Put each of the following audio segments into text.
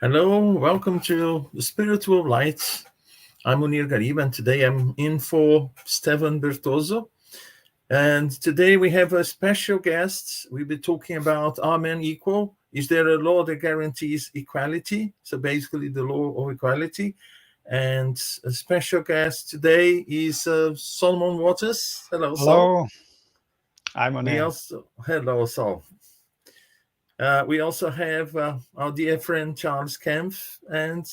Hello, welcome to the Spiritual Light. I'm Munir Garib, and today I'm in for Stevan Bertozzo. And today we have a special guest. We'll be talking about, are men equal? Is there a law that guarantees equality? So basically the law of equality. And a special guest today is Solomon Waters. Hello, Sol. Hello, I'm Munir. Hello, Sol. We also have our dear friend Charles Kempf and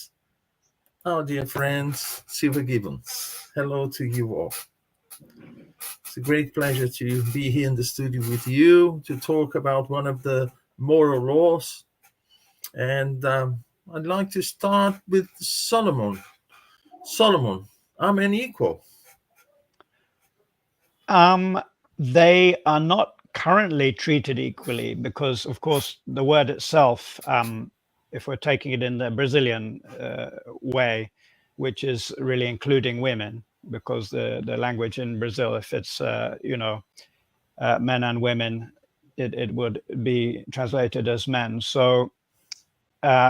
our dear friend Silvia Gibbons. Hello to you all. It's a great pleasure to be here in the studio with you to talk about one of the moral laws. And I'd like to start with Solomon. Solomon, are men equal? They are not currently treated equally because, of course, the word itself, if we're taking it in the Brazilian way, which is really including women, because the language in Brazil, if it's, men and women, it would be translated as men. So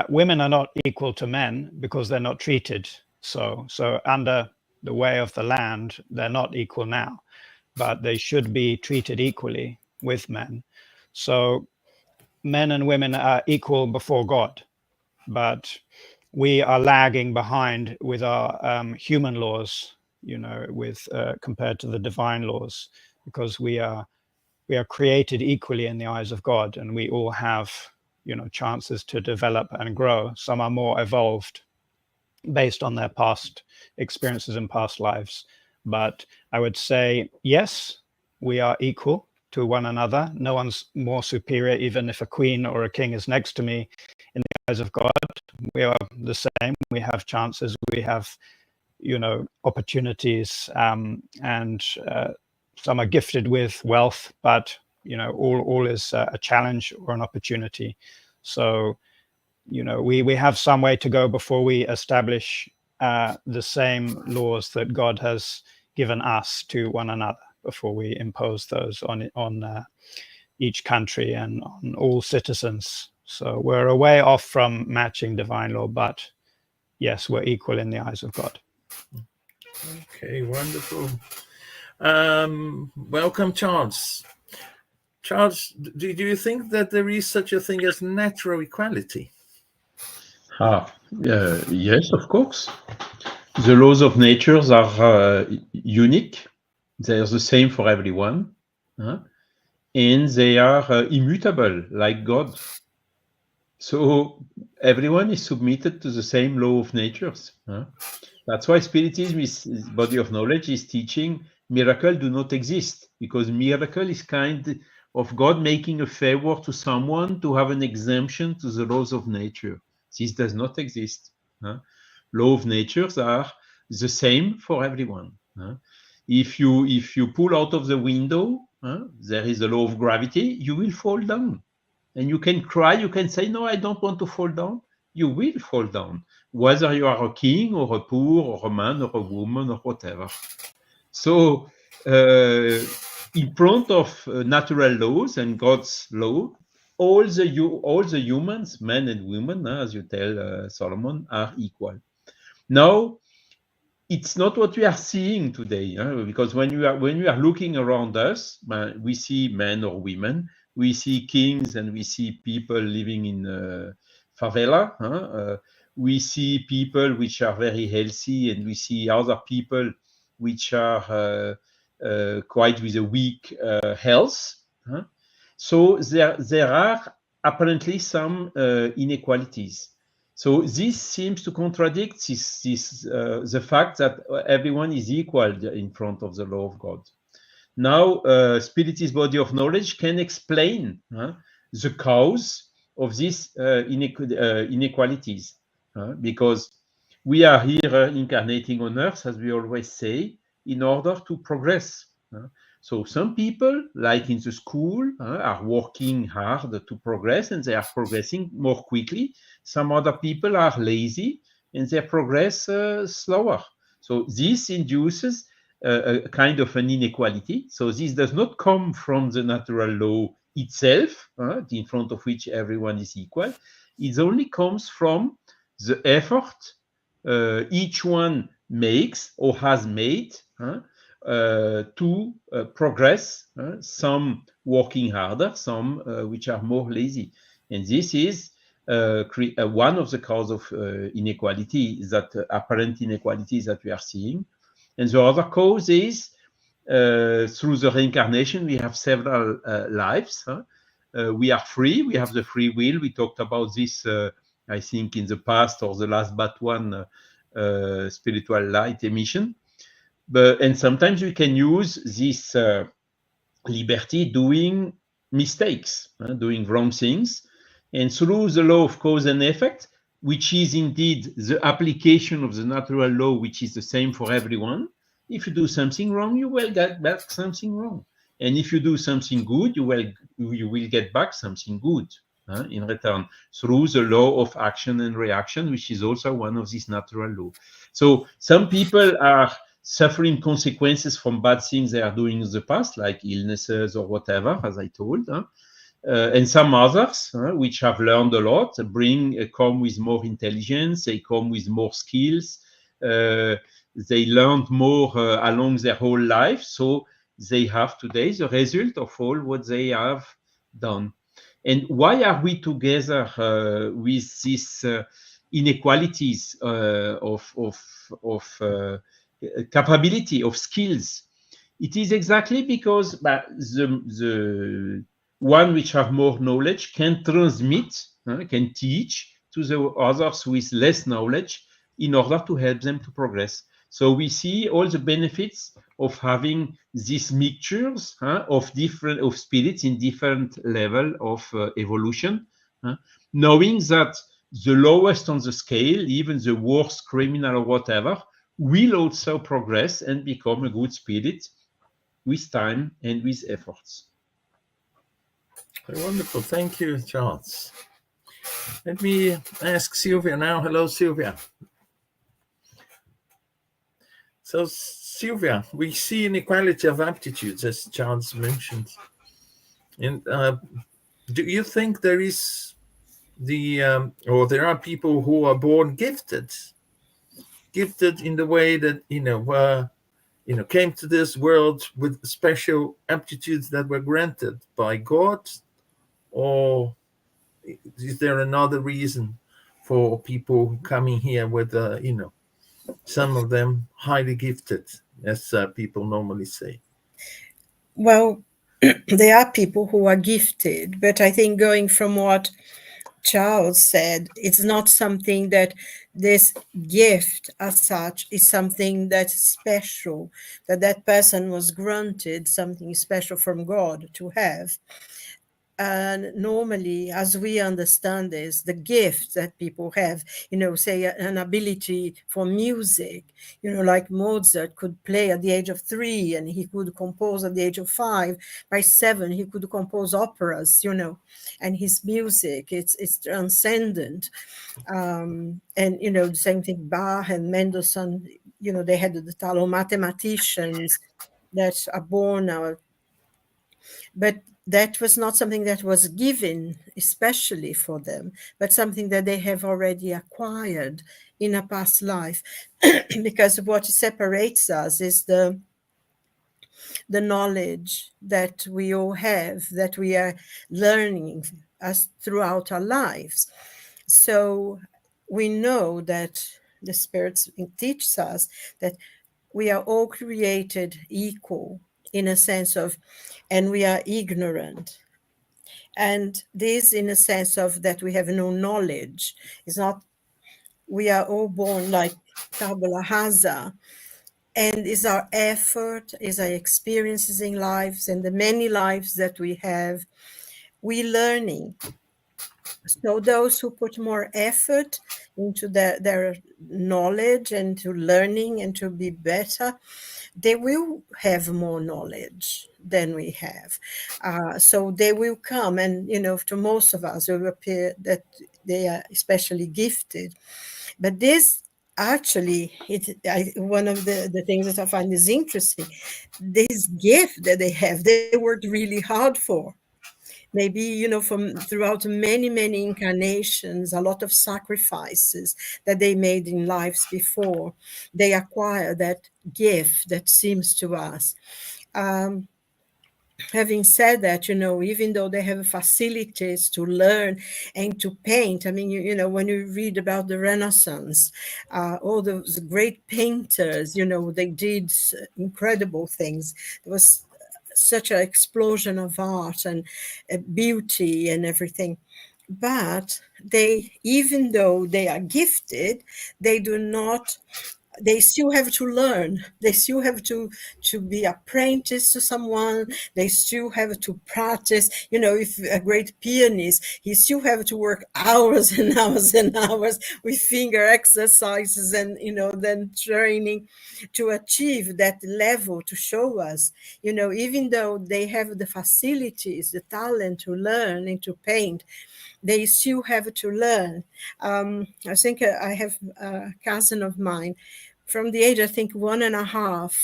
women are not equal to men because they're not treated so. So under the way of the land, they're not equal now, but they should be treated equally with men. So men and women are equal before God, but we are lagging behind with our human laws, with compared to the divine laws, because we are created equally in the eyes of God, and we all have, chances to develop and grow. Some are more evolved based on their past experiences and past lives. But I would say, yes, we are equal to one another. No one's more superior, even if a queen or a king is next to me. In the eyes of God, we are the same. We have chances. We have, opportunities, and some are gifted with wealth, but, all is a challenge or an opportunity. So, we have some way to go before we establish the same laws that God has given us to one another, before we impose those on each country and on all citizens. So we're a way off from matching divine law, but yes, we're equal in the eyes of God. Okay, wonderful. Welcome, Charles. Charles, do you think that there is such a thing as natural equality? Yes, of course. The laws of nature are unique. They are the same for everyone. And they are immutable, like God. So everyone is submitted to the same law of nature. That's why Spiritism, is body of knowledge, is teaching miracle do not exist, because miracle is kind of God making a favor to someone to have an exemption to the laws of nature. This does not exist. Law of natures are the same for everyone. If you pull out of the window, there is a law of gravity, you will fall down. And you can cry, you can say, no, I don't want to fall down. You will fall down, whether you are a king or a poor or a man or a woman or whatever. So in front of natural laws and God's law, all the humans, men and women, as you tell Solomon, are equal. Now, it's not what we are seeing today, because when we are looking around us, we see men or women, we see kings, and we see people living in favela. We see people which are very healthy, and we see other people which are quite with a weak health. So there are apparently some inequalities. So this seems to contradict the fact that everyone is equal in front of the law of God. Now, Spiritist body of knowledge can explain the cause of these inequalities, because we are here incarnating on earth, as we always say, in order to progress. So some people, like in the school, are working hard to progress, and they are progressing more quickly. Some other people are lazy, and they progress slower. So this induces a kind of an inequality. So this does not come from the natural law itself, in front of which everyone is equal. It only comes from the effort each one makes or has made to progress, some working harder, some which are more lazy. And this is one of the causes of inequality, that apparent inequalities that we are seeing. And the other cause is through the reincarnation, we have several lives. We are free, we have the free will. We talked about this, I think, in the past or the last but one spiritual light emission. And sometimes we can use this liberty doing mistakes, doing wrong things. And through the law of cause and effect, which is indeed the application of the natural law, which is the same for everyone, if you do something wrong, you will get back something wrong. And if you do something good, you will get back something good in return, through the law of action and reaction, which is also one of these natural laws. So some people are suffering consequences from bad things they are doing in the past, like illnesses or whatever, as I told. And some others, which have learned a lot, come with more intelligence, they come with more skills, they learned more along their whole life, so they have today the result of all what they have done. And why are we together with these inequalities of capability, of skills? It is exactly because the one which have more knowledge can transmit, can teach to the others with less knowledge in order to help them to progress. So we see all the benefits of having these mixtures of spirits in different level of evolution, knowing that the lowest on the scale, even the worst criminal or whatever, will also progress and become a good spirit with time and with efforts. Wonderful. Thank you, Charles. Let me ask Silvia now. Hello, Silvia. So, Silvia, we see inequality of aptitudes, as Charles mentioned. And do you think there is or there are people who are born gifted in the way that, came to this world with special aptitudes that were granted by God? Or is there another reason for people coming here with, some of them highly gifted, as people normally say? Well, there are people who are gifted, but I think going from what Charles said, it's not something that this gift as such is something that's special, that person was granted something special from God to have. And normally, as we understand this, the gifts that people have, say an ability for music, like Mozart could play at the age of 3 and he could compose at the age of 5. By 7, he could compose operas, and his music, it's transcendent. And, the same thing, Bach and Mendelssohn, they had the talent mathematicians that are born now. But that was not something that was given especially for them, but something that they have already acquired in a past life. Because what separates us is the knowledge that we all have, that we are learning throughout our lives. So we know that the spirits teach us that we are all created equal, in a sense of, and we are ignorant. And this in a sense of that we have no knowledge. It's not, we are all born like tabula rasa, and is our effort, is our experiences in lives and the many lives that we have, we learning. So those who put more effort into their knowledge and to learning and to be better, they will have more knowledge than we have. So they will come, and, to most of us, it will appear that they are especially gifted. But this actually, one of the things that I find is interesting, this gift that they have, they worked really hard for. maybe, you know, from throughout many incarnations, a lot of sacrifices that they made in lives before, they acquire that gift that seems to us. Having said that, you know, even though they have facilities to learn and to paint, I mean, you know, when you read about the Renaissance, all those great painters, you know, they did incredible things. There was such an explosion of art and beauty and everything. But they, even though they are gifted, they do not, they still have to learn. They still have to be apprenticed to someone. They still have to practice. You know, if a great pianist, he still have to work hours and hours and hours with finger exercises and, you know, then training to achieve that level, to show us, you know, even though they have the facilities, the talent to learn and to paint, they still have to learn. I think I have a cousin of mine from the age, I think, 1.5,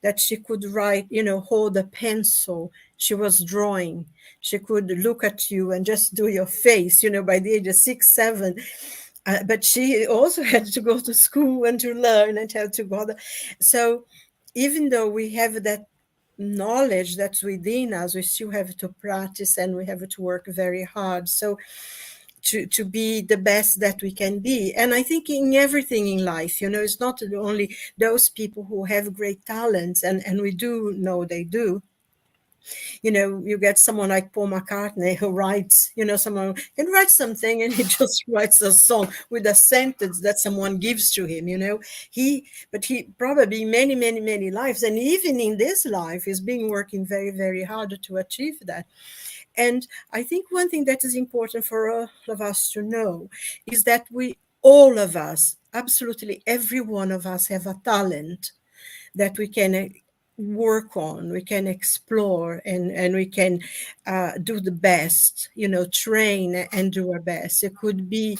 that she could write, you know, hold a pencil. She was drawing. She could look at you and just do your face, you know, by the age of 6, 7. But she also had to go to school and to learn and had to go. So even though we have that knowledge that's within us, we still have to practice and we have to work very hard. So to be the best that we can be. And I think in everything in life, you know, it's not only those people who have great talents, and we do know they do. You know, you get someone like Paul McCartney who writes, you know, someone can write something and he just writes a song with a sentence that someone gives to him, you know. But he probably many lives, and even in this life, he's been working very hard to achieve that. And I think one thing that is important for all of us to know is that all of us, absolutely every one of us, have a talent that we can work on, we can explore, and we can do the best, you know, train and do our best. It could be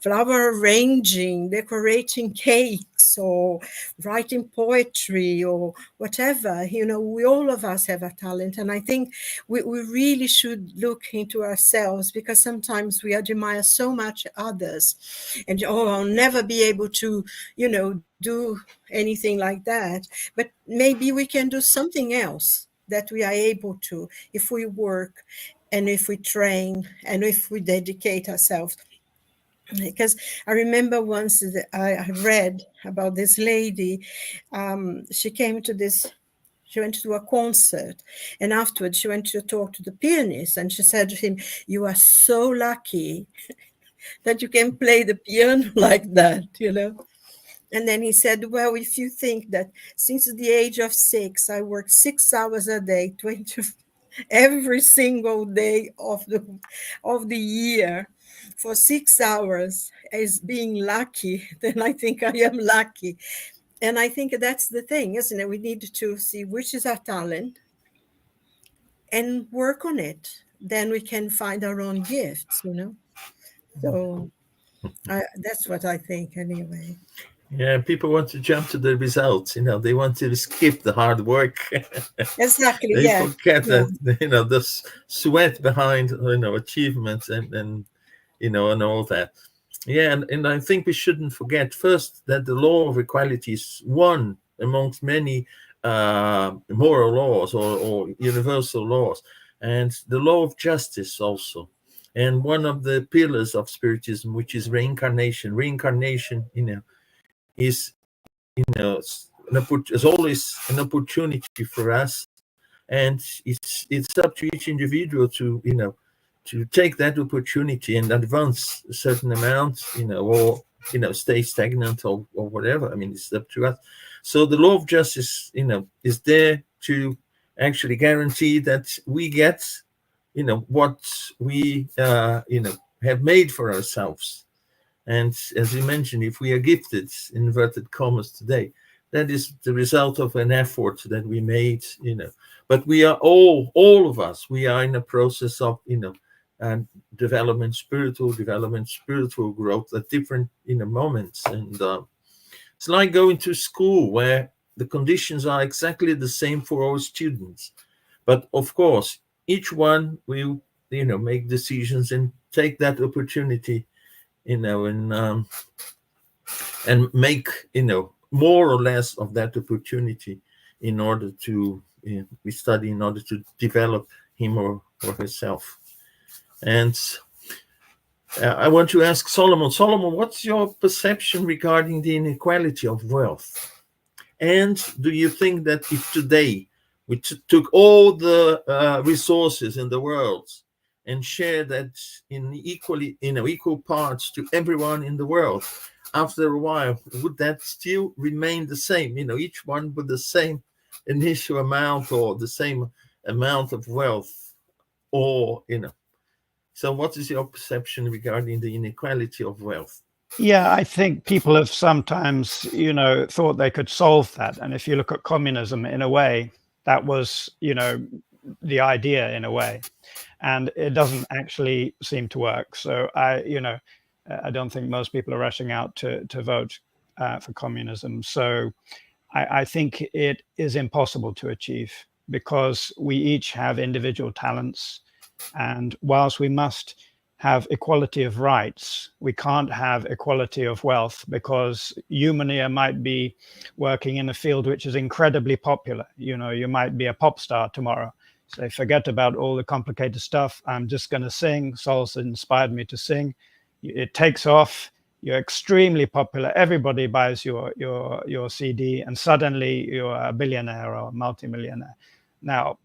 flower arranging, decorating cakes, or writing poetry, or whatever. You know, all of us have a talent. And I think we really should look into ourselves, because sometimes we admire so much others. And, oh, I'll never be able to, you know, do anything like that. But maybe we can do something else that we are able to if we work and if we train and if we dedicate ourselves. Because I remember once that I read about this lady. She went to a concert, and afterwards she went to talk to the pianist, and she said to him, "You are so lucky that you can play the piano like that, you know." And then he said, "Well, if you think that since the age of 6, I work 6 hours a day, 20 every single day of the year for 6 hours as being lucky, then I think I am lucky." And I think that's the thing, isn't it? We need to see which is our talent and work on it. Then we can find our own gifts, you know. So that's what I think anyway. Yeah, people want to jump to the results. You know, they want to skip the hard work. Exactly. They Yeah. forget Yeah. that, you know, the sweat behind, you know, achievements and you know, and all that. Yeah, and I think we shouldn't forget first that the law of equality is one amongst many moral laws or universal laws, and the law of justice also. And one of the pillars of Spiritism, which is reincarnation. Reincarnation, you know, is, you know, is always an opportunity for us, and it's up to each individual to, you know, to take that opportunity and advance a certain amount, you know, or, you know, stay stagnant or whatever. I mean, it's up to us. So the law of justice, you know, is there to actually guarantee that we get, you know, what we, you know, have made for ourselves. And as you mentioned, if we are gifted, inverted commas, today, that is the result of an effort that we made, you know. But we are all of us, we are in a process of, you know, development, spiritual growth at different, you know, moments. And it's like going to school where the conditions are exactly the same for all students. But of course, each one will, make decisions and take that opportunity, and make, more or less of that opportunity in order to we study in order to develop him or herself. And I want to ask Solomon. Solomon, what's your perception regarding the inequality of wealth? And do you think that if today we took all the resources in the world and shared that in equal parts to everyone in the world, after a while, would that still remain the same? Each one with the same initial amount or the same amount of wealth, or So, what is your perception regarding the inequality of wealth? Yeah, I think people have sometimes, thought they could solve that. And if you look at communism, in a way, that was, the idea in a way, and it doesn't actually seem to work. So I don't think most people are rushing out to vote for communism. So I think it is impossible to achieve because we each have individual talents. And whilst we must have equality of rights, we can't have equality of wealth, because you, Mania, might be working in a field which is incredibly popular. You might be a pop star tomorrow. So forget about all the complicated stuff. I'm just going to sing. Salsa inspired me to sing. It takes off. You're extremely popular. Everybody buys your CD, and suddenly you're a billionaire or a multimillionaire. Now,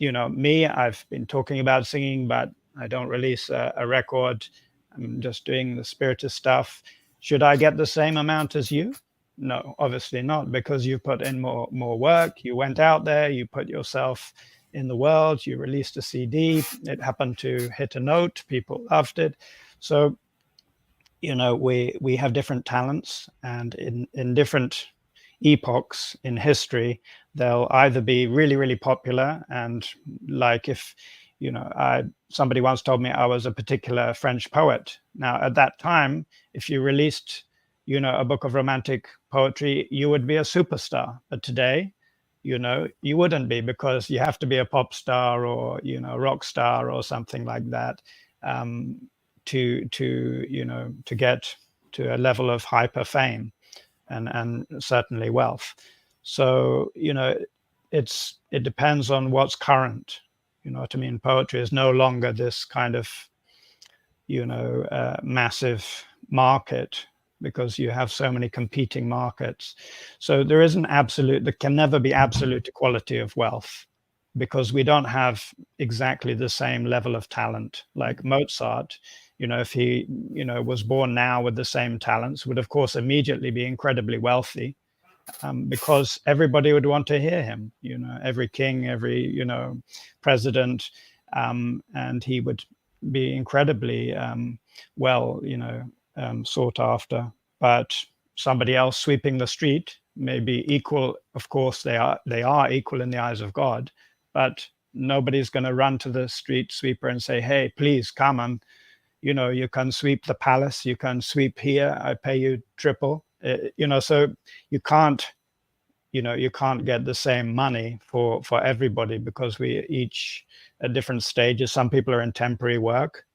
me, I've been talking about singing, but I don't release a record. I'm just doing the spiritist stuff. Should I get the same amount as you? No, obviously not, because you put in more work. You went out there, you put yourself in the world, you released a CD. It happened to hit a note. People loved it. So, we have different talents, and in different epochs in history, they'll either be really, really popular, and like if somebody once told me I was a particular French poet. Now at that time, if you released a book of romantic poetry, you would be a superstar. But today, you wouldn't be, because you have to be a pop star or rock star or something like that to get to a level of hyper fame and certainly wealth. So it depends on what's current. You know what I mean? Poetry is no longer this kind of massive market, because you have so many competing markets. So there can never be absolute equality of wealth, because we don't have exactly the same level of talent. Like Mozart, if he was born now with the same talents, would of course immediately be incredibly wealthy, because everybody would want to hear him. Every king, every president, and he would be incredibly sought after. But somebody else sweeping the street may be equal. Of course, they are equal in the eyes of God, but nobody's going to run to the street sweeper and say, "Hey, please come and you can sweep the palace. You can sweep here. I pay you triple." So you can't get the same money for everybody, because we each at different stages. Some people are in temporary work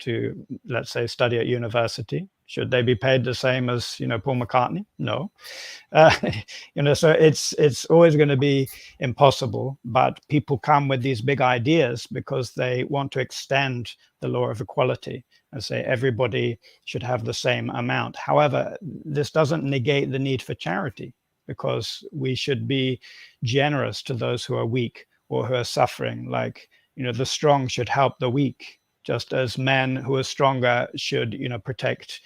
to, let's say, study at university. Should they be paid the same as Paul McCartney? No. So it's always going to be impossible. But people come with these big ideas because they want to extend the law of equality and say everybody should have the same amount. However, this doesn't negate the need for charity, because we should be generous to those who are weak or who are suffering. Like, the strong should help the weak, just as men who are stronger should, protect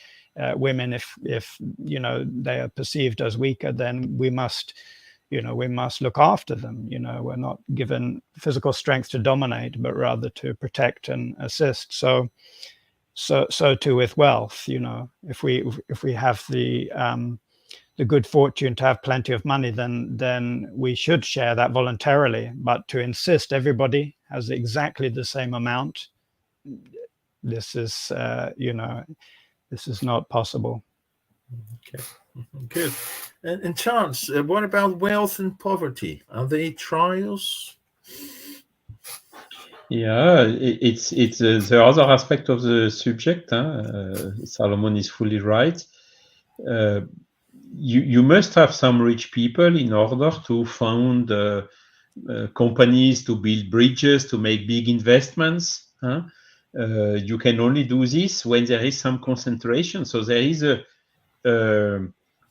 women. If they are perceived as weaker, then we must look after them. We're not given physical strength to dominate, but rather to protect and assist. So too with wealth. If we have the good fortune to have plenty of money, then we should share that voluntarily. But to insist everybody has exactly the same amount, this is not possible. Okay, good. And Charles, what about wealth and poverty? Are they trials? Yeah, it's the other aspect of the subject. Salomon is fully right. You must have some rich people in order to found companies, to build bridges, to make big investments. You can only do this when there is some concentration. So there is a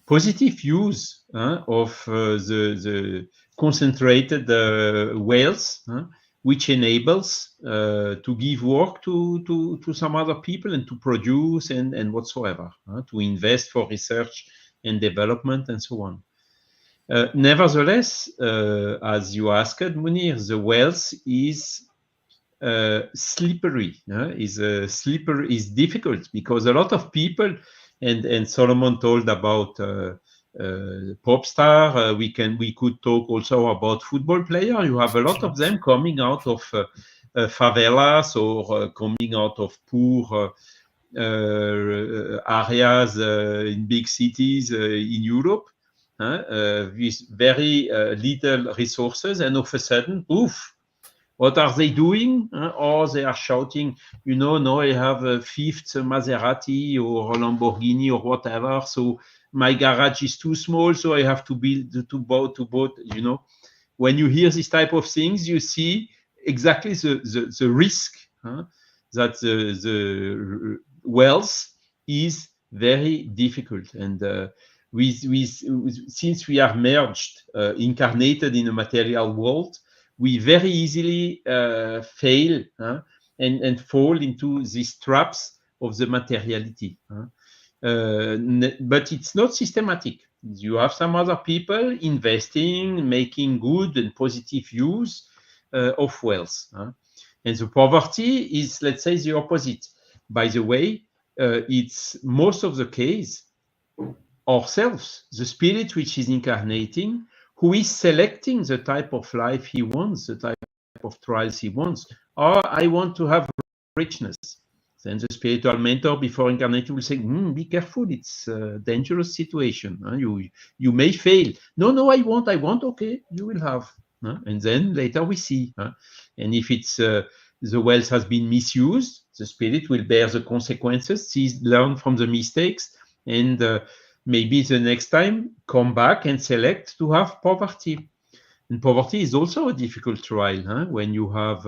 positive use of the concentrated wealth, which enables to give work to some other people and to produce and whatsoever, to invest for research and development and so on. Nevertheless, as you asked, Munir, the wealth is slippery. Is difficult because a lot of people, and Solomon told about pop star. We could talk also about football player. You have a lot of them coming out of favelas or coming out of poor areas in big cities in Europe with very little resources, and all of a sudden, poof. What are they doing? Or they are shouting, no, I have a fifth Maserati or a Lamborghini or whatever. So my garage is too small, so I have to build to boat. When you hear this type of things, you see exactly the risk that the wealth is very difficult. And since we are merged, incarnated in a material world, we very easily fail and fall into these traps of the materiality. But it's not systematic. You have some other people investing, making good and positive use of wealth. And the poverty is, let's say, the opposite. By the way, it's most of the case ourselves, the spirit which is incarnating, who is selecting the type of life he wants, the type of trials he wants. Or I want to have richness. Then the spiritual mentor before incarnating will say, be careful, it's a dangerous situation. You may fail. No, I want, okay, you will have. And then later we see. And if it's the wealth has been misused, the spirit will bear the consequences, learn from the mistakes, and maybe the next time come back and select to have poverty. And poverty is also a difficult trial when you have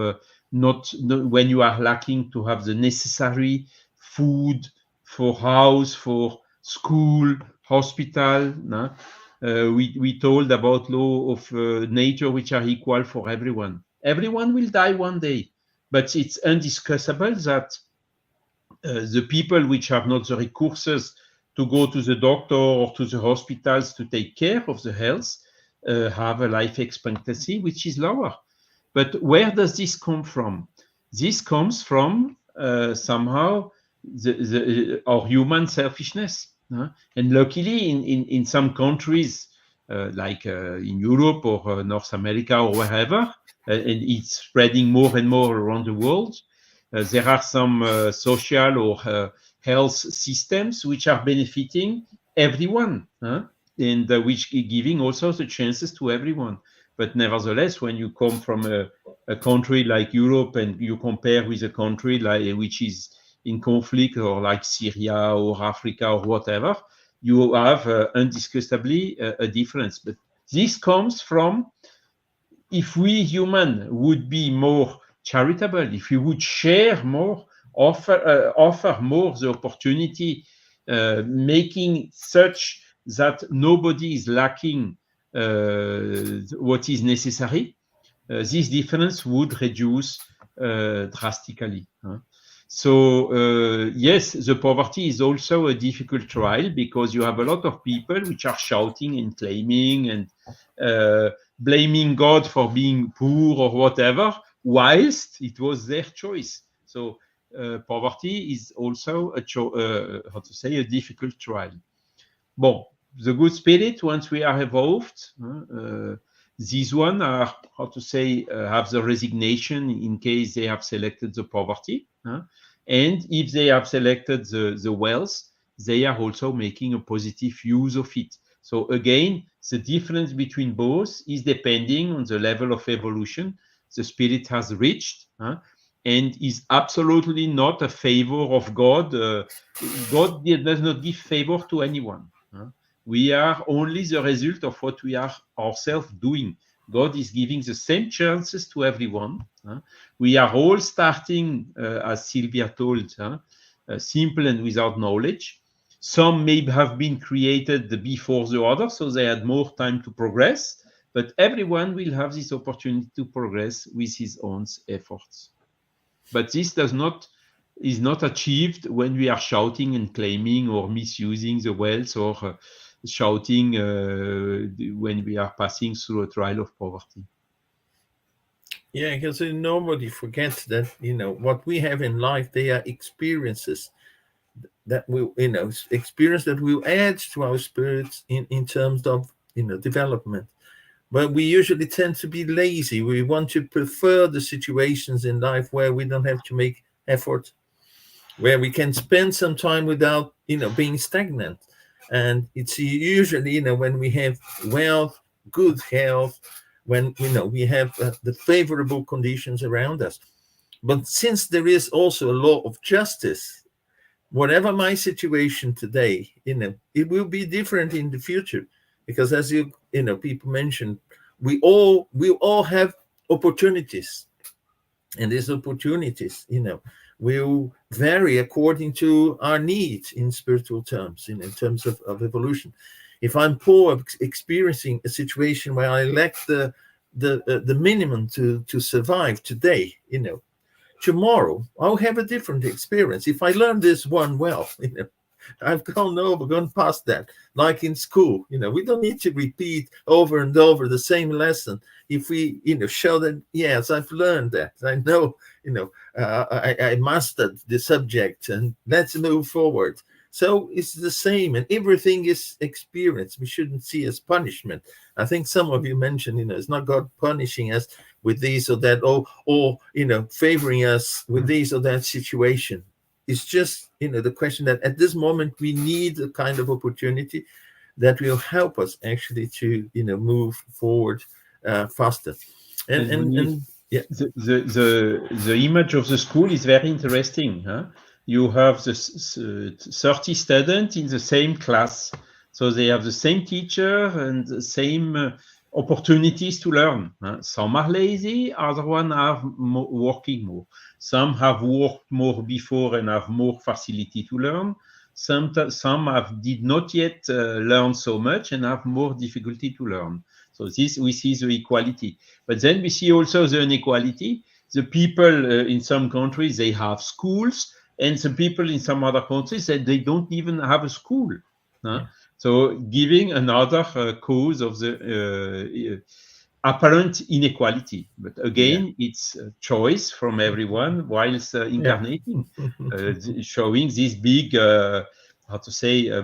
when you are lacking to have the necessary food for house, for school, hospital. We told about law of nature which are equal for everyone. Everyone will die one day, but it's undiscussable that the people which have not the resources to go to the doctor or to the hospitals to take care of the health have a life expectancy which is lower. But where does this come from? This comes from somehow our human selfishness. And luckily in some countries like in Europe or North America or wherever, and it's spreading more and more around the world, there are some social or health systems which are benefiting everyone, and which giving also the chances to everyone. But nevertheless, when you come from a country like Europe and you compare with a country like which is in conflict or like Syria or Africa or whatever, you have undiscussably a difference. But this comes from if we human would be more charitable, if we would share more, offer more the opportunity, making such that nobody is lacking what is necessary, this difference would reduce drastically. So yes, the poverty is also a difficult trial because you have a lot of people which are shouting and claiming and blaming God for being poor or whatever, whilst it was their choice. So poverty is also a difficult trial. Bon, the good spirit, once we are evolved, these one are, have the resignation in case they have selected the poverty. And if they have selected the wealth, they are also making a positive use of it. So again, the difference between both is depending on the level of evolution the spirit has reached, and is absolutely not a favor of God. God does not give favor to anyone. We are only the result of what we are ourselves doing. God is giving the same chances to everyone. We are all starting, as Silvia told, simple and without knowledge. Some may have been created before the others, so they had more time to progress, but everyone will have this opportunity to progress with his own efforts. But this is not achieved when we are shouting and claiming or misusing the wealth, or shouting when we are passing through a trial of poverty. Yeah, because nobody forgets that, what we have in life, they are experiences that will, experience that will add to our spirits in terms of, development. But we usually tend to be lazy. We want to prefer the situations in life where we don't have to make effort, where we can spend some time without, being stagnant. And it's usually, when we have wealth, good health, when, we have the favorable conditions around us. But since there is also a law of justice, whatever my situation today, it will be different in the future, because as people mentioned, we all have opportunities, and these opportunities, will vary according to our needs in spiritual terms, in terms of evolution. If I'm poor, experiencing a situation where I lack the minimum to survive today, tomorrow I'll have a different experience. If I learn this one well, I've gone past that. Like in school, we don't need to repeat over and over the same lesson. If we, show that, yes, I've learned that. I know, I mastered the subject, and let's move forward. So it's the same, and everything is experience. We shouldn't see as punishment. I think some of you mentioned, it's not God punishing us with this or that, or favoring us with this or that situation. It's just, the question that at this moment we need a kind of opportunity that will help us actually to, move forward faster. And yeah. The image of the school is very interesting. You have the 30 students in the same class, so they have the same teacher and the same opportunities to learn. Some are lazy, other one are working more. Some have worked more before and have more facility to learn. Some did not yet learn so much and have more difficulty to learn. So this, we see the equality. But then we see also the inequality. The people in some countries, they have schools, and the people in some other countries, they don't even have a school. Yeah. So giving another cause of the apparent inequality. But again, it's a choice from everyone whilst incarnating, showing these big,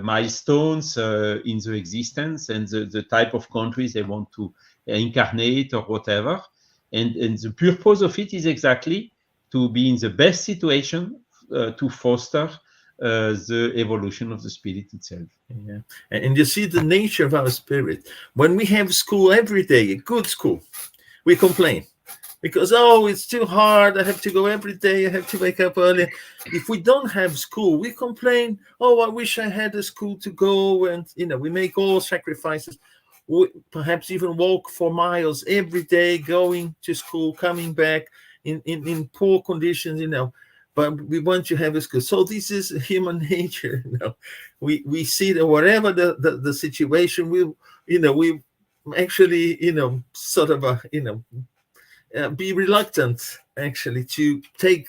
milestones in the existence and the type of countries they want to incarnate or whatever. And the purpose of it is exactly to be in the best situation to foster the evolution of the spirit itself. Yeah. And you see the nature of our spirit. When we have school every day, a good school, we complain because, it's too hard. I have to go every day. I have to wake up early. If we don't have school, we complain, I wish I had a school to go. And, we make all sacrifices. We perhaps even walk for miles every day, going to school, coming back in poor conditions, but we want to have a school. So this is human nature. We see that whatever the situation, we actually, sort of, be reluctant actually to take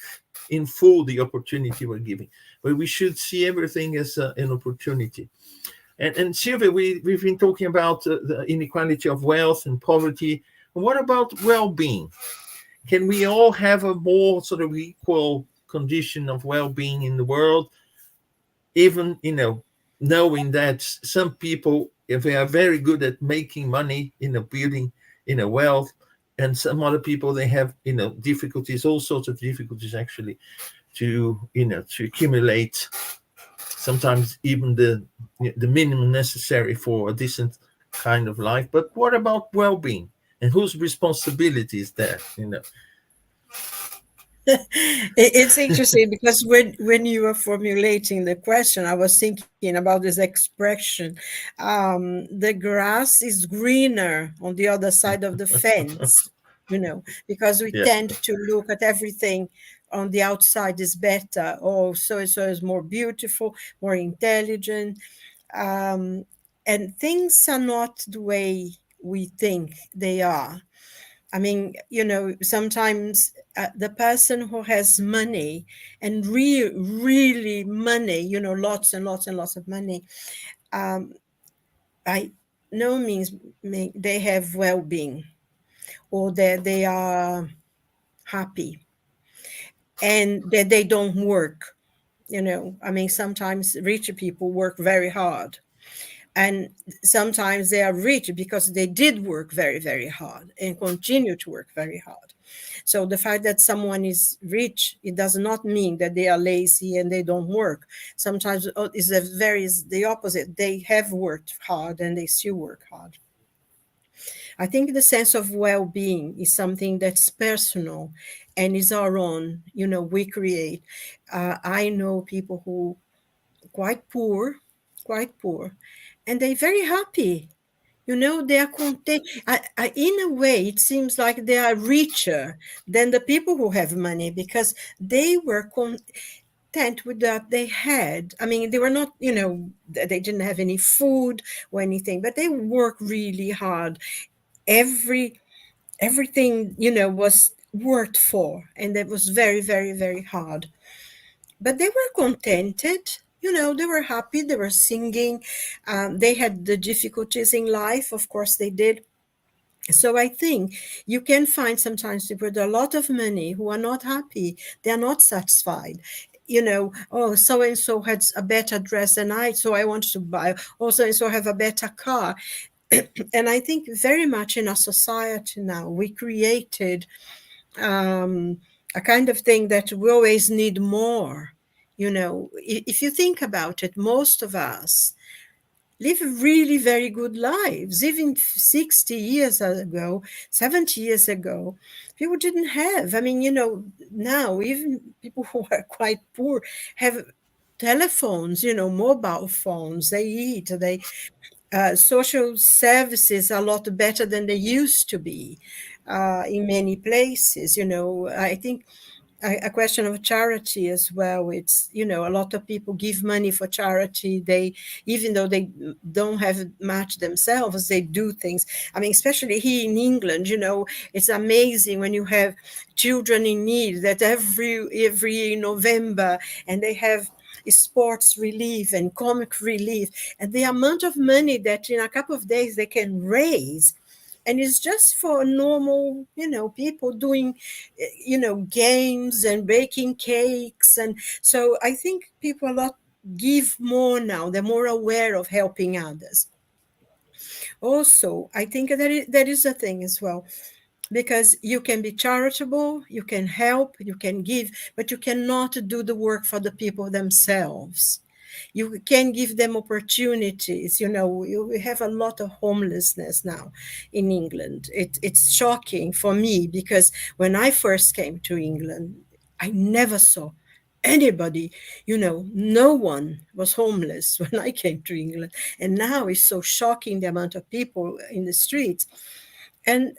in full the opportunity we're giving. But we should see everything as an opportunity. And Silvia, we've been talking about the inequality of wealth and poverty. What about well-being? Can we all have a more sort of equal condition of well-being in the world, even knowing that some people, if they are very good at making money, building wealth, and some other people, they have difficulties, all sorts of difficulties actually to accumulate sometimes even the minimum necessary for a decent kind of life. But what about well-being? And whose responsibility is that? It's interesting because when you were formulating the question, I was thinking about this expression. The grass is greener on the other side of the fence, because we Yeah. tend to look at everything on the outside is better. Oh, so-and-so is more beautiful, more intelligent. And things are not the way we think they are. I mean, sometimes the person who has money and really money, lots and lots and lots of money, by no means they have well-being, or that they are happy, and that they don't work. I mean, sometimes rich people work very hard. And sometimes they are rich because they did work very, very hard and continue to work very hard. So the fact that someone is rich, it does not mean that they are lazy and they don't work. Sometimes it's the opposite. They have worked hard and they still work hard. I think the sense of well-being is something that's personal and is our own, we create. I know people who quite poor, and they're very happy. They are content. In a way, it seems like they are richer than the people who have money, because they were content with what they had. I mean, they were not, they didn't have any food or anything, but they work really hard. Everything, was worked for, and that was very, very, very hard. But they were contented. They were happy. They were singing. They had the difficulties in life. Of course, they did. So I think you can find sometimes people with a lot of money who are not happy. They are not satisfied. Oh, so-and-so has a better dress than I, so I want to buy. Oh, so-and-so have a better car. And I think very much in our society now, we created a kind of thing that we always need more. If you think about it, most of us live really very good lives. Even 60 years ago, 70 years ago, people didn't have. I mean, now even people who are quite poor have telephones, mobile phones. They eat, social services are a lot better than they used to be in many places. I think a question of charity as well. It's, a lot of people give money for charity. Even though they don't have much themselves, they do things. I mean, especially here in England, it's amazing when you have children in need that every November, and they have sports relief and comic relief, and the amount of money that in a couple of days they can raise. And it's just for normal, people doing, games and baking cakes. And so I think people a lot give more now. They're more aware of helping others. Also, I think that is a thing as well, because you can be charitable, you can help, you can give, but you cannot do the work for the people themselves. You can give them opportunities. We have a lot of homelessness now in England. It's shocking for me, because when I first came to England, I never saw anybody, no one was homeless when I came to England. And now it's so shocking, the amount of people in the streets. And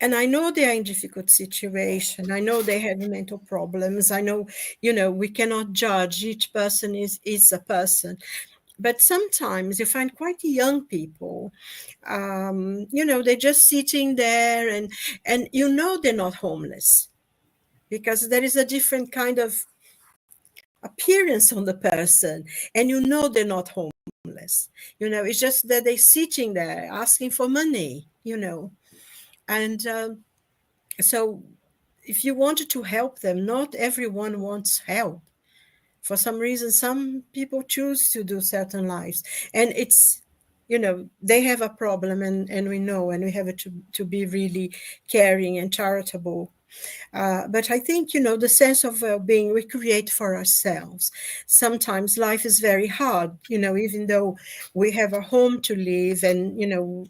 I know they are in difficult situation. I know they have mental problems. I know, we cannot judge. Each person is a person. But sometimes you find quite young people, they're just sitting there, and they're not homeless, because there is a different kind of appearance on the person, and they're not homeless. It's just that they're sitting there asking for money, and so if you wanted to help them, not everyone wants help. For some reason, some people choose to do certain lives, and it's, they have a problem, and we know, and we have to be really caring and charitable. But I think, the sense of well-being we create for ourselves. Sometimes life is very hard, even though we have a home to live and,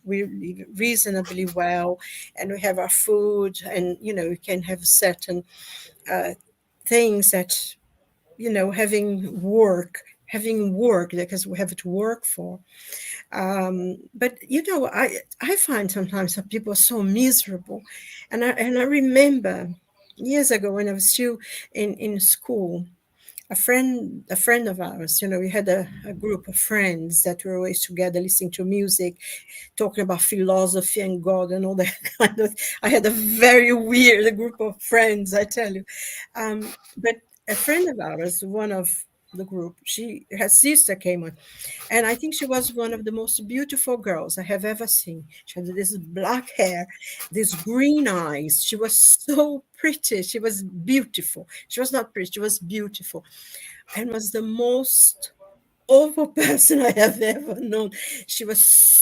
we live reasonably well and we have our food and, we can have certain things that, having work because we have to work for. But I find sometimes that people are so miserable, and I remember years ago when I was still in school, a friend of ours, we had a group of friends that were always together listening to music, talking about philosophy and God and all that kind of. I had a very weird group of friends, I tell you. But a friend of ours, one of the group, her sister came on, and I think she was one of the most beautiful girls I have ever seen. She had this black hair, these green eyes. She was so pretty. She was beautiful. She was not pretty, she was beautiful, and was the most awful person I have ever known. She was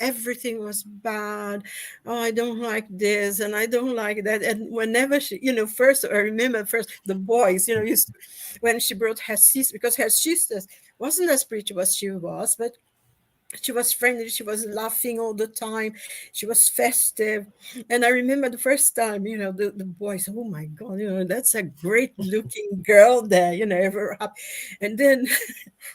everything was bad. Oh, I don't like this and I don't like that. And whenever she, first, I remember first the boys, used to, when she brought her sister, because her sisters wasn't as pretty as she was, but she was friendly, she was laughing all the time, she was festive. And I remember the first time, the boys, oh my God, that's a great looking girl there, ever up. And then,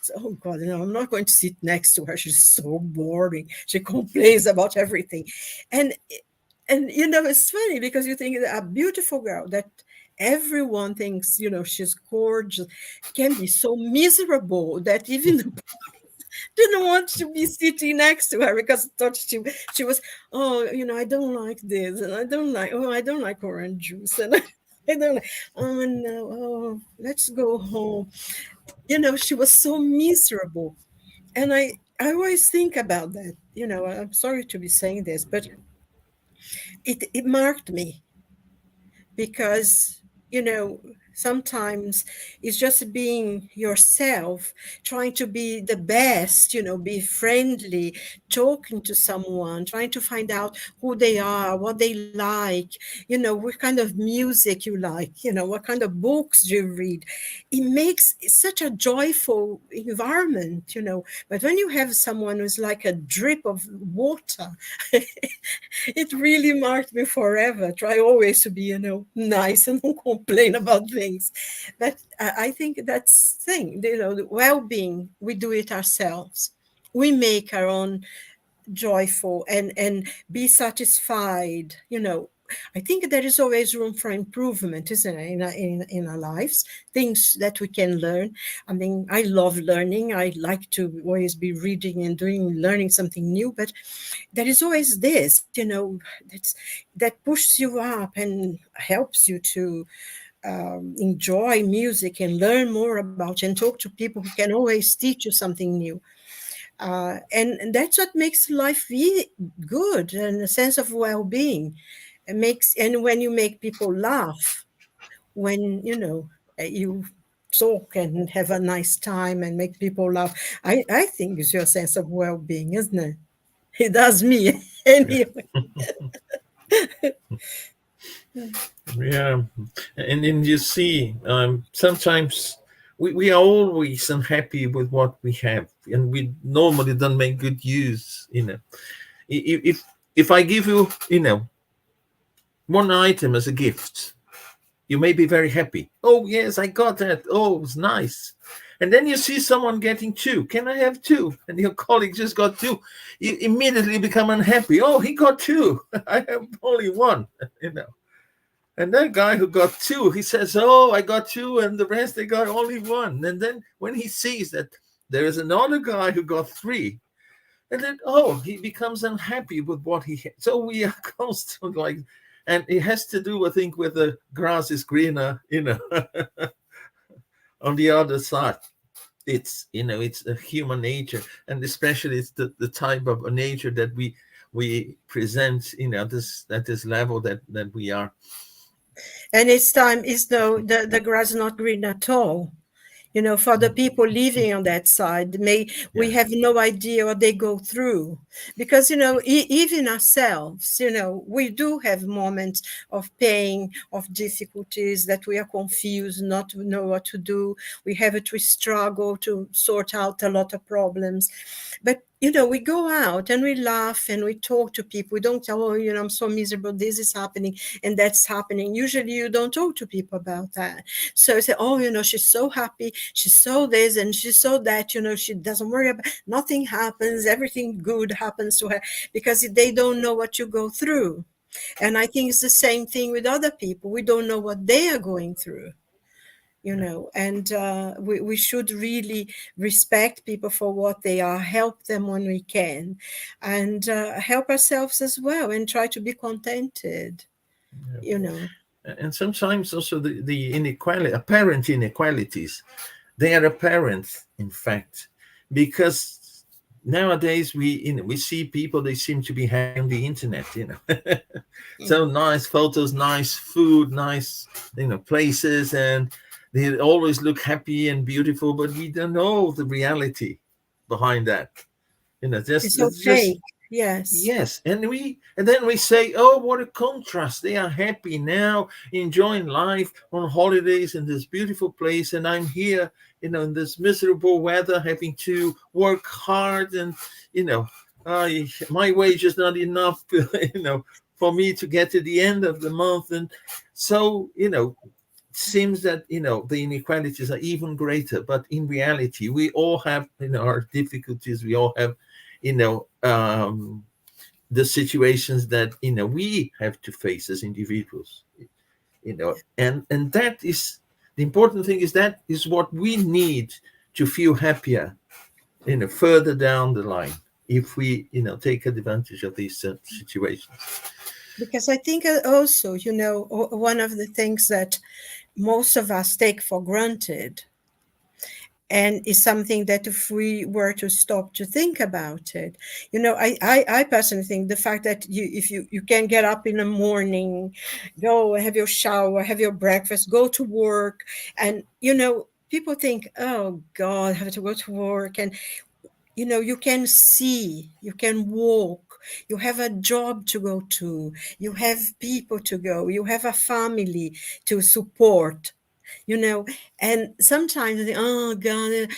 so, oh God, I'm not going to sit next to her. She's so boring. She complains about everything. And it's funny because you think that a beautiful girl that everyone thinks, she's gorgeous, can be so miserable that even the didn't want to be sitting next to her because thought she was, oh, I don't like this and I don't like orange juice and I don't like, oh no, oh, let's go home. She was so miserable. And I always think about that. I'm sorry to be saying this, but it marked me because, sometimes it's just being yourself, trying to be the best, be friendly, talking to someone, trying to find out who they are, what they like, what kind of music you like, what kind of books you read. It makes such a joyful environment, but when you have someone who's like a drip of water, it really marked me forever. Try always to be, nice and don't complain about things. But I think that's the thing, the well-being, we do it ourselves. We make our own joyful and be satisfied, I think there is always room for improvement, isn't it, in our lives, things that we can learn. I mean, I love learning. I like to always be reading and learning something new, but there is always this, that pushes you up and helps you to enjoy music and learn more about and talk to people who can always teach you something new. And that's what makes life good and a sense of well-being. And when you make people laugh, when you talk and have a nice time and make people laugh, I think it's your sense of well-being, isn't it? It does me anyway. Yeah, and then you see, sometimes we are always unhappy with what we have, and we normally don't make good use. If I give you, one item as a gift, you may be very happy. Oh yes, I got that. Oh, it's nice. And then you see someone getting two. Can I have two? And your colleague just got two. You immediately become unhappy. Oh, he got two. I have only one. And that guy who got two, he says, oh, I got two, and the rest, they got only one. And then when he sees that there is another guy who got three, and then, he becomes unhappy with what he has. So we are constantly and it has to do, I think, with the grass is greener, on the other side. It's, it's a human nature, and especially it's the type of a nature that we present, at this level that we are. And it's time is though the grass is not green at all. You know, for the people living on that side, we have no idea what they go through. Because, you know, even ourselves, you know, we do have moments of pain, of difficulties, that we are confused, not to know what to do. We struggle to sort out a lot of problems. But, you know, we go out and we laugh and we talk to people. We don't tell, oh, you know, I'm so miserable, this is happening and that's happening. Usually you don't talk to people about that. So I say, oh, you know, she's so happy, she's so this and she's so that, you know, she doesn't worry about, nothing happens, everything good happens to her, because they don't know what you go through. And I think it's the same thing with other people. We don't know what they are going through, you know, and we should really respect people for what they are, help them when we can, and help ourselves as well, and try to be contented, you know. And sometimes also the inequality, apparent inequalities, they are apparent, in fact, because nowadays we see people, they seem to be having the internet, you know. So nice photos, nice food, nice, you know, places, and they always look happy and beautiful, but we don't know the reality behind that, you know. It's so fake. Yes. And then we say, oh, what a contrast, they are happy now, enjoying life on holidays in this beautiful place, and I'm here, you know, in this miserable weather, having to work hard, and, you know, my wage is not enough, you know, for me to get to the end of the month. And so, you know, it seems that, you know, the inequalities are even greater, but in reality we all have, you know, our difficulties, we all have, you know, the situations that, you know, we have to face as individuals, you know, and that is the important thing, is that is what we need to feel happier, you know, further down the line, if we, you know, take advantage of these situations. Because I think also, you know, one of the things that most of us take for granted, and is something that if we were to stop to think about it, you know, I personally think the fact that if you can get up in the morning, go have your shower, have your breakfast, go to work, and, you know, people think, oh God, I have to go to work, and, you know, you can see, you can walk, you have a job to go to, you have people to go, you have a family to support, you know. And sometimes, oh God,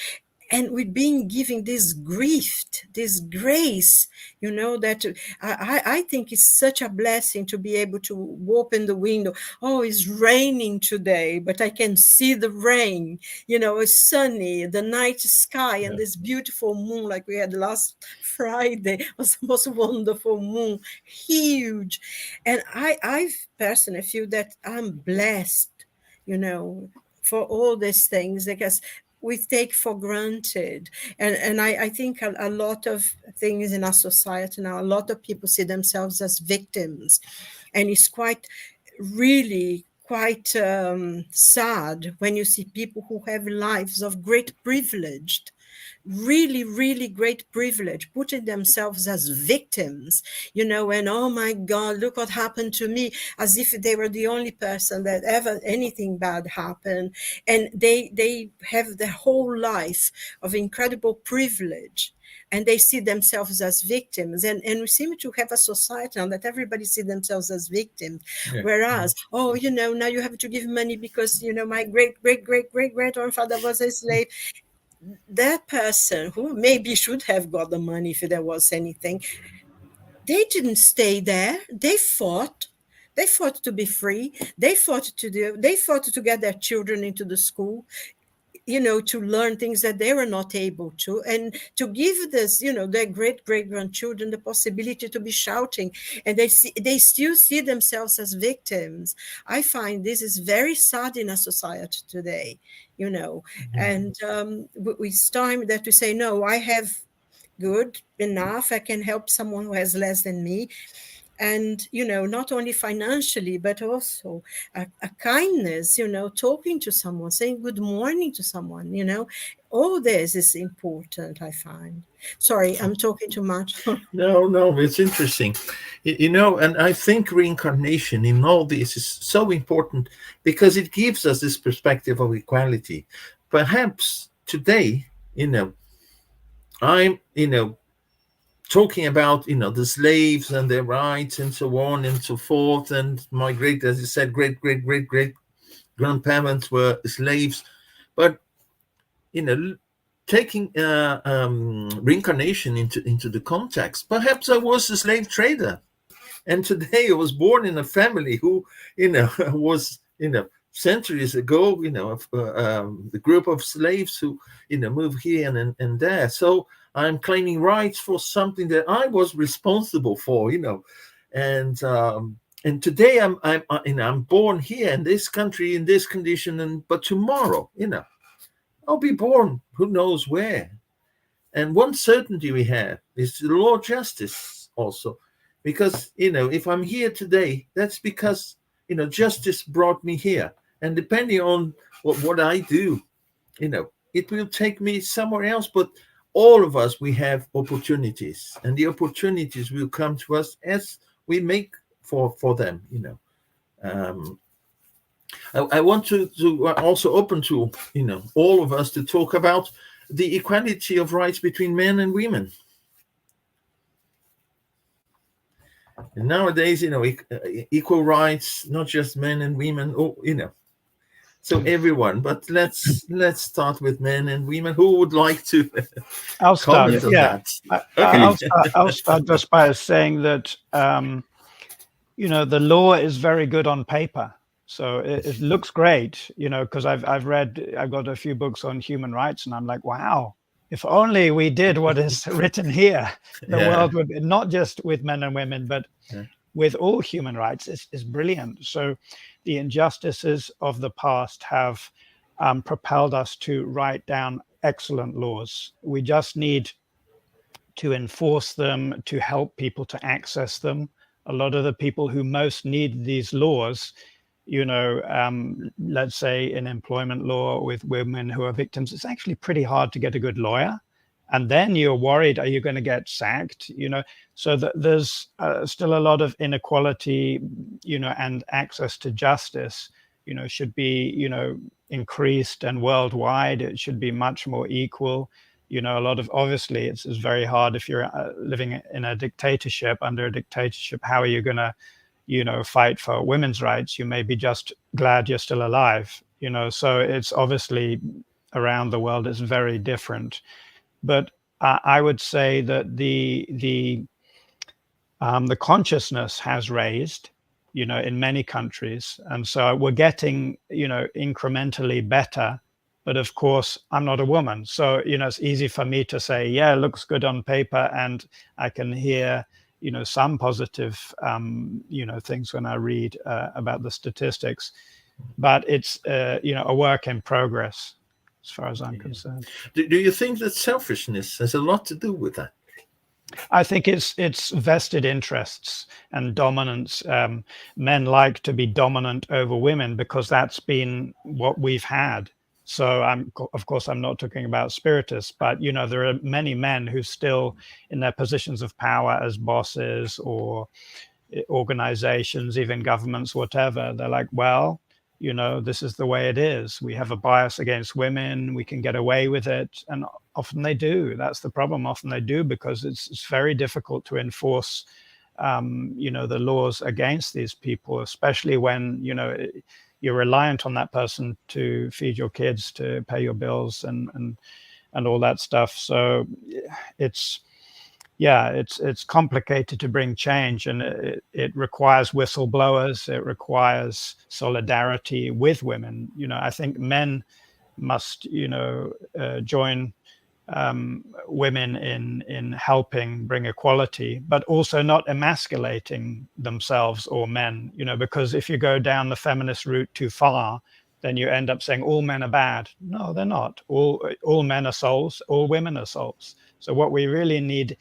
and we've been giving this grief, this grace, you know, that I think it's such a blessing to be able to open the window. Oh, it's raining today, but I can see the rain, you know, it's sunny, the night sky, and this beautiful moon like we had last Friday. It was the most wonderful moon, huge. And I personally feel that I'm blessed, you know, for all these things, because we take for granted. And I think a lot of things in our society now, a lot of people see themselves as victims. And it's really quite sad when you see people who have lives of great privilege, really, really great privilege, putting themselves as victims, you know, and oh my God, look what happened to me, as if they were the only person that ever anything bad happened. And they have their whole life of incredible privilege, and they see themselves as victims. And we seem to have a society now that everybody see themselves as victims. Whereas, oh, you know, now you have to give money because, you know, my great grandfather was a slave. That person who maybe should have got the money if there was anything, they didn't stay there. They fought to be free. They fought to get their children into the school, you know, to learn things that they were not able to, and to give this, you know, their great grandchildren the possibility to be shouting. And they still see themselves as victims. I find this is very sad in our society today, you know. And it's time that we say, no, I have good enough, I can help someone who has less than me. And, you know, not only financially, but also a kindness, you know, talking to someone, saying good morning to someone, you know, all this is important, I find. Sorry, I'm talking too much. No, it's interesting. You know, and I think reincarnation in all this is so important because it gives us this perspective of equality. perhaps today, I'm, talking about, the slaves and their rights and so on and so forth. And my great, as you said, great grandparents were slaves. But, taking reincarnation into the context, perhaps I was a slave trader. And today I was born in a family who, was, centuries ago, the group of slaves who, moved here and there. So I'm claiming rights for something that I was responsible for, and today I'm born here in this country, in this condition, but tomorrow, I'll be born who knows where. And one certainty we have is the law of justice also. Because, if I'm here today, that's because, justice brought me here. And depending on what I do, it will take me somewhere else. But all of us, we have opportunities. And the opportunities will come to us as we make for them, I want to also open to, all of us to talk about the equality of rights between men and women. And nowadays, equal rights, not just men and women, so everyone. But let's start with men and women. Who would like to I'll start. comment on Yeah, that? Okay. I'll start just by saying that the law is very good on paper. So it looks great, because I've got a few books on human rights, and I'm like, wow, if only we did what is written here, the world would, not just with men and women, but with all human rights, is brilliant. So the injustices of the past have propelled us to write down excellent laws. We just need to enforce them, to help people to access them. A lot of the people who most need these laws, let's say in employment law with women who are victims, it's actually pretty hard to get a good lawyer. And then you're worried, are you going to get sacked? So there's still a lot of inequality, and access to justice, should be, increased, and worldwide it should be much more equal. A lot of, obviously it's very hard if you're living in a dictatorship, under a dictatorship, how are you going to, fight for women's rights? You may be just glad you're still alive, so it's obviously around the world it's very different. But I would say that the consciousness has raised, in many countries, and so we're getting, incrementally better. But of course, I'm not a woman, so it's easy for me to say, yeah, it looks good on paper, and I can hear, some positive, things when I read about the statistics. But it's, a work in progress, as far as I'm concerned. Do you think that selfishness has a lot to do with that? I think it's vested interests and dominance. Men like to be dominant over women because that's been what we've had. So of course, I'm not talking about spiritists, but, there are many men who still in their positions of power as bosses or organizations, even governments, whatever. They're like, well, this is the way it is. We have a bias against women. We can get away with it. And often they do. That's the problem. Often they do, because it's very difficult to enforce, the laws against these people, especially when, you're reliant on that person to feed your kids, to pay your bills and all that stuff. So it's complicated to bring change, and it requires whistleblowers. It requires solidarity with women. I think men must, join women in helping bring equality, but also not emasculating themselves or men, because if you go down the feminist route too far, then you end up saying all men are bad. No, they're not. All men are souls, all women are souls. So what we really need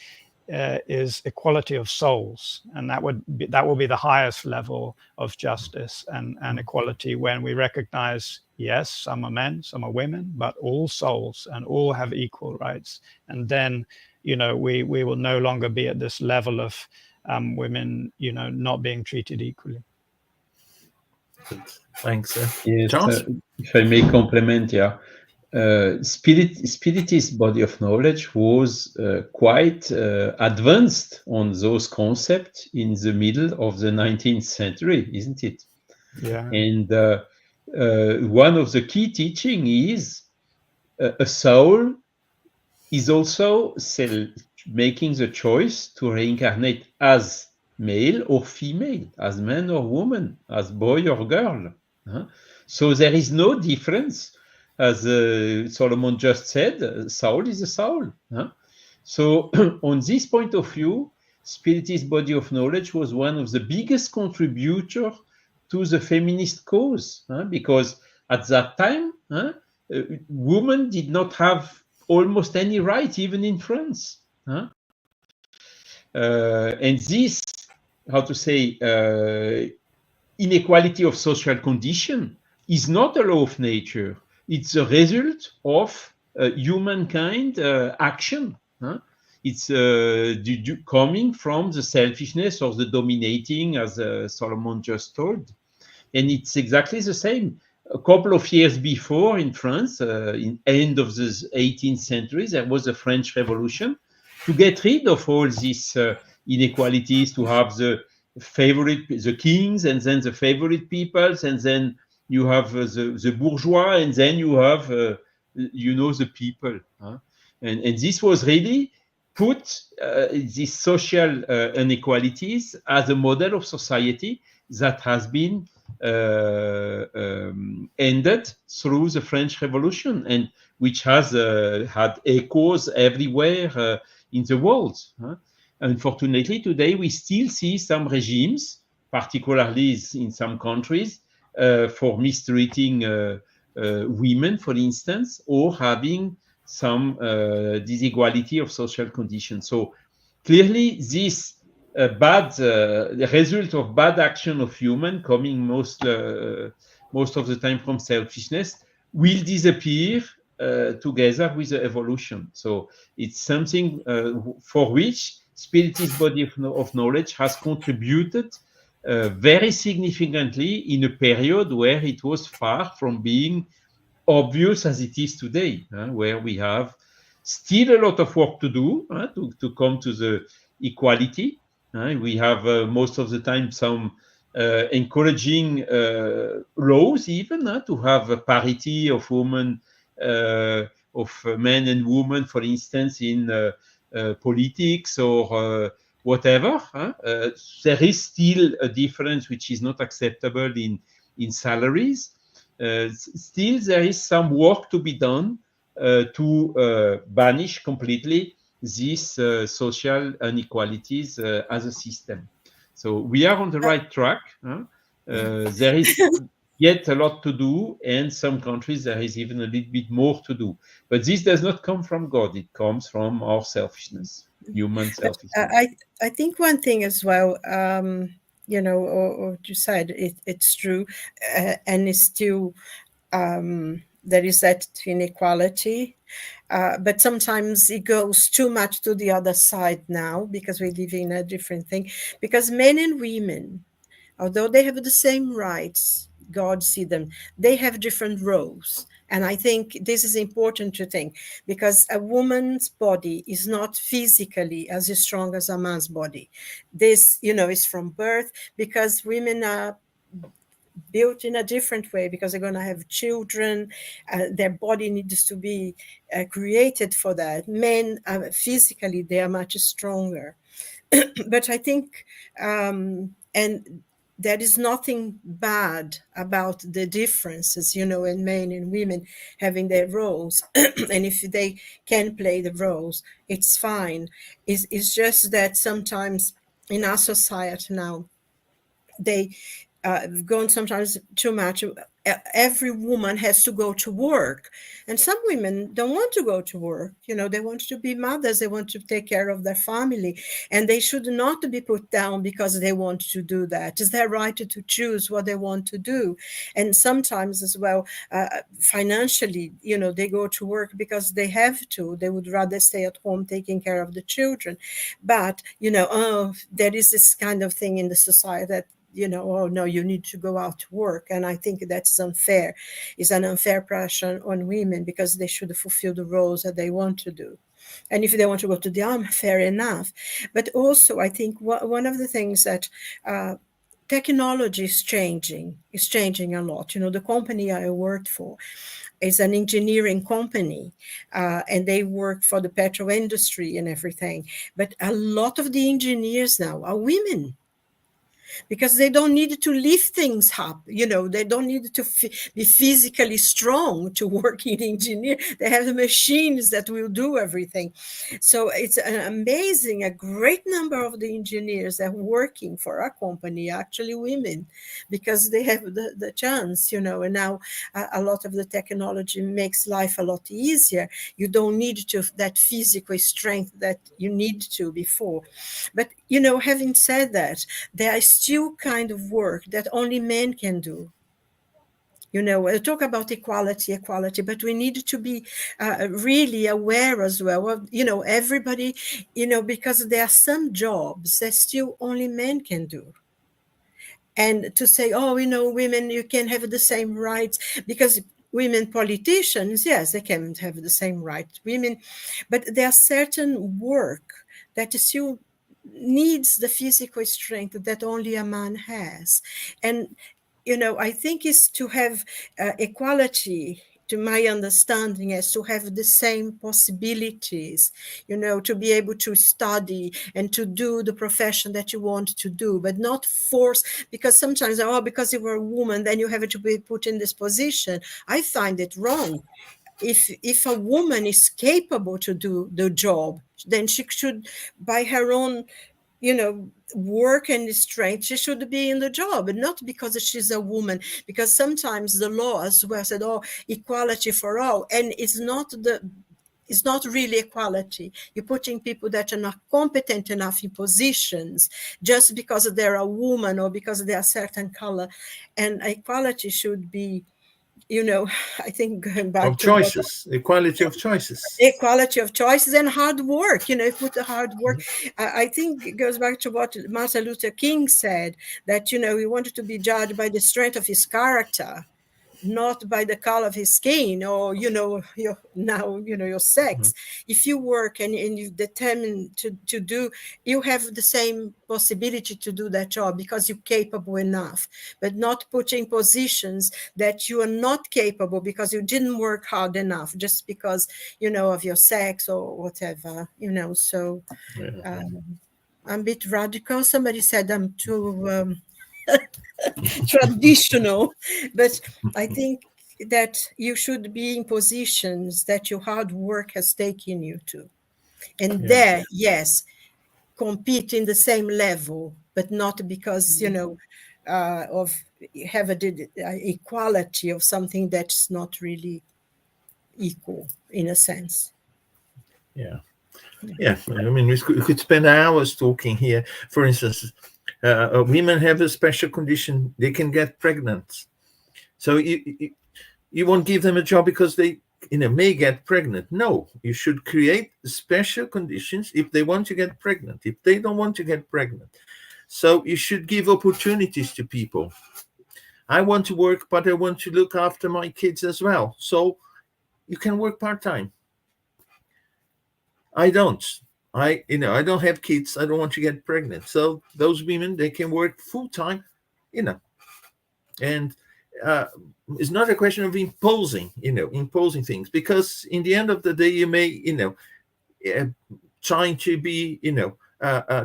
is equality of souls, and that will be the highest level of justice and equality, when we recognize, yes, some are men, some are women, but all souls and all have equal rights. And then we will no longer be at this level of women not being treated equally. Thanks. Yes, Charles? if I may complement, Spiritist body of knowledge was quite advanced on those concepts in the middle of the 19th century, isn't it? Yeah. And one of the key teaching is a soul is also making the choice to reincarnate as male or female, as man or woman, as boy or girl. So there is no difference. As Solomon just said, soul is a soul. So on this point of view, Spiritist body of knowledge was one of the biggest contributors to the feminist cause, because at that time, women did not have almost any right, even in France. And this, how to say, inequality of social condition is not a law of nature. It's a result of humankind action. It's coming from the selfishness or the dominating, as Solomon just told. And it's exactly the same. A couple of years before in France, in end of the 18th century, there was a French Revolution to get rid of all these inequalities, to have the kings, and then the favorite peoples, and then you have the bourgeois, and then you have, the people. And this was really put these social inequalities as a model of society that has been ended through the French Revolution, and which has had echoes everywhere in the world. Unfortunately, today we still see some regimes, particularly in some countries, for mistreating women, for instance, or having some disequality of social conditions. So clearly, this the result of bad action of human, coming most of the time from selfishness, will disappear together with the evolution. So it's something for which Spiritist body of knowledge has contributed very significantly in a period where it was far from being obvious as it is today, where we have still a lot of work to do to come to the equality. We have most of the time some encouraging laws, even to have a parity of women, of men and women, for instance, in politics or whatever. There is still a difference which is not acceptable in salaries. Still, there is some work to be done to banish completely these social inequalities as a system. So we are on the right track. There is yet a lot to do, and some countries there is even a little bit more to do. But this does not come from God. It comes from our selfishness, human selfishness. I think one thing as well, or you said it's true, and it's still there is that inequality, but sometimes it goes too much to the other side now, because we live in a different thing. Because men and women, although they have the same rights, God see them, they have different roles. And I think this is important to think, because a woman's body is not physically as strong as a man's body. This, is from birth, because women are built in a different way, because they're going to have children. Their body needs to be created for that. Men, physically, they are much stronger. But I think, and there is nothing bad about the differences, in men and women having their roles. And if they can play the roles, it's fine. It's just that sometimes in our society now, they gone sometimes too much. Every woman has to go to work, and some women don't want to go to work. They want to be mothers, they want to take care of their family, and they should not be put down because they want to do that. It's their right to choose what they want to do. And sometimes as well, financially, they go to work because they have to. They would rather stay at home taking care of the children. But there is this kind of thing in the society that oh no, you need to go out to work. And I think that's unfair. It's an unfair pressure on women, because they should fulfill the roles that they want to do. And if they want to go to the army, fair enough. But also, I think one of the things that technology is changing a lot. The company I worked for is an engineering company, and they work for the petrol industry and everything. But a lot of the engineers now are women, because they don't need to lift things up. They don't need to be physically strong to work in engineer. They have the machines that will do everything. So it's amazing. A great number of the engineers that are working for our company are actually women, because they have the chance, and now a lot of the technology makes life a lot easier. You don't need that physical strength that you need to before. But, having said that, there is still kind of work that only men can do. We talk about equality, but we need to be really aware as well of, everybody, because there are some jobs that still only men can do. And to say, women, you can have the same rights, because women politicians, yes, they can have the same rights, women, but there are certain work that still needs the physical strength that only a man has. And, I think is to have equality, to my understanding, is to have the same possibilities, to be able to study and to do the profession that you want to do, but not force, because sometimes, because you were a woman, then you have to be put in this position. I find it wrong. If a woman is capable to do the job, then she should, by her own, work and strength, she should be in the job, and not because she's a woman. Because sometimes the law as well said, equality for all, and it's not really equality. You're putting people that are not competent enough in positions just because they're a woman or because they're a certain color. And equality should be, I think, going back of choices, equality of choices. Equality of choices and hard work. Put the hard work. I think it goes back to what Martin Luther King said, that, he wanted to be judged by the strength of his character, not by the color of his skin or, your sex. If you work and you determine to do, you have the same possibility to do that job because you're capable enough, but not put in positions that you are not capable because you didn't work hard enough, just because, of your sex or whatever, so I'm a bit radical. Somebody said I'm too traditional, but I think that you should be in positions that your hard work has taken you to, and there, yes, compete in the same level, but not because of have a equality of something that's not really equal in a sense. Yeah. I mean, we could spend hours talking here. For instance, women have a special condition; they can get pregnant. So you won't give them a job because they may get pregnant. No, you should create special conditions if they want to get pregnant. If they don't want to get pregnant, so you should give opportunities to people. I want to work, but I want to look after my kids as well. So you can work part-time. I don't. I don't have kids. I don't want to get pregnant. So those women, they can work full-time, and it's not a question of imposing things, because in the end of the day, you may, trying to be,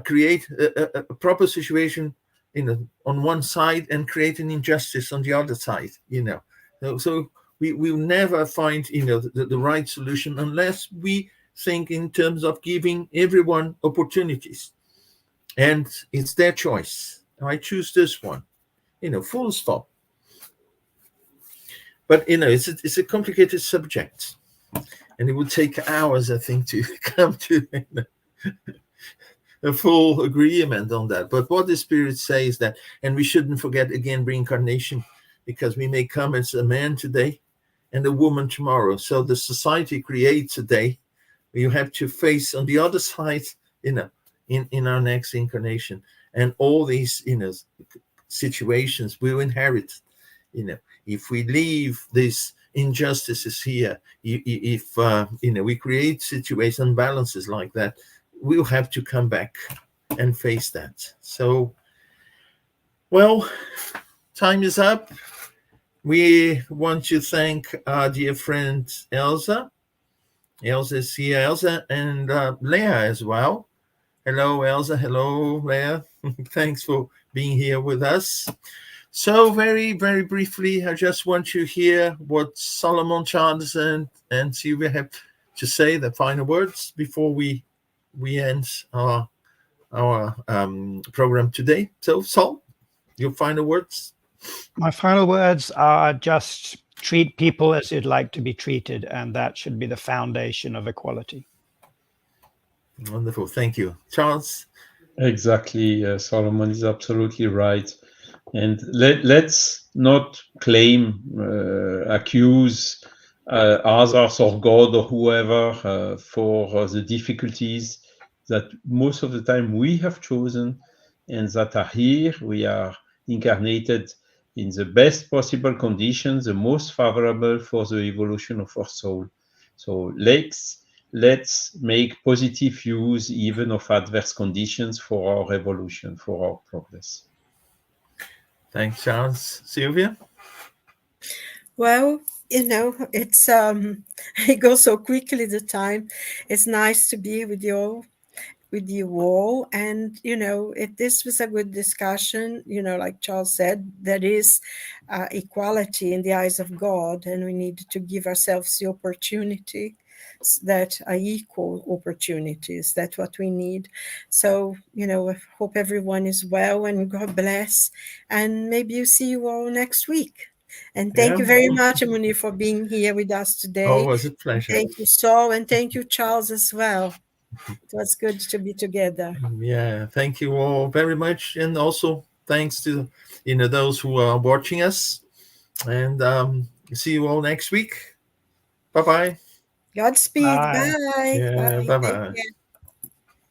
create a proper situation, on one side and create an injustice on the other side, So we will never find, the right solution unless we think in terms of giving everyone opportunities, and it's their choice. I choose this one, full stop. But it's a complicated subject, and it would take hours, I think, to come to a full agreement on that. But what the Spirit says that, and we shouldn't forget again reincarnation, because we may come as a man today and a woman tomorrow. So the society creates a day you have to face on the other side, in our next incarnation, and all these, situations we'll inherit. If we leave these injustices here, if we create situation balances like that, we'll have to come back and face that. So, well, time is up. We want to thank our dear friend Elsa. Elsa is here, Elsa, and Leah as well. Hello, Elsa. Hello, Leah. Thanks for being here with us. So very, very briefly, I just want to hear what Solomon, Charles, and Silvia have to say, the final words, before we end our program today. So, Sol, your final words? My final words are just treat people as you'd like to be treated, and that should be the foundation of equality. Wonderful. Thank you. Charles? Exactly. Solomon is absolutely right. And let's not claim, accuse others or God or whoever for the difficulties that most of the time we have chosen and that are here. We are incarnated in the best possible conditions, the most favorable for the evolution of our soul. So let's make positive use even of adverse conditions for our evolution, for our progress. Thanks, Charles. Silvia? Well, it's it goes so quickly, the time. It's nice to be with you all, and this was a good discussion. Like Charles said, there is equality in the eyes of God, and we need to give ourselves the opportunity that are equal opportunities. That's what we need. So I hope everyone is well, and God bless, and maybe you see you all next week. And thank you very much, Munir, for being here with us today. Oh, it was a pleasure. Thank you, Saul, and thank you, Charles, as well. It was good to be together. Yeah, thank you all very much, and also thanks to those who are watching us. And see you all next week. Bye-bye. Godspeed. Bye. Bye. Yeah, Bye. bye-bye.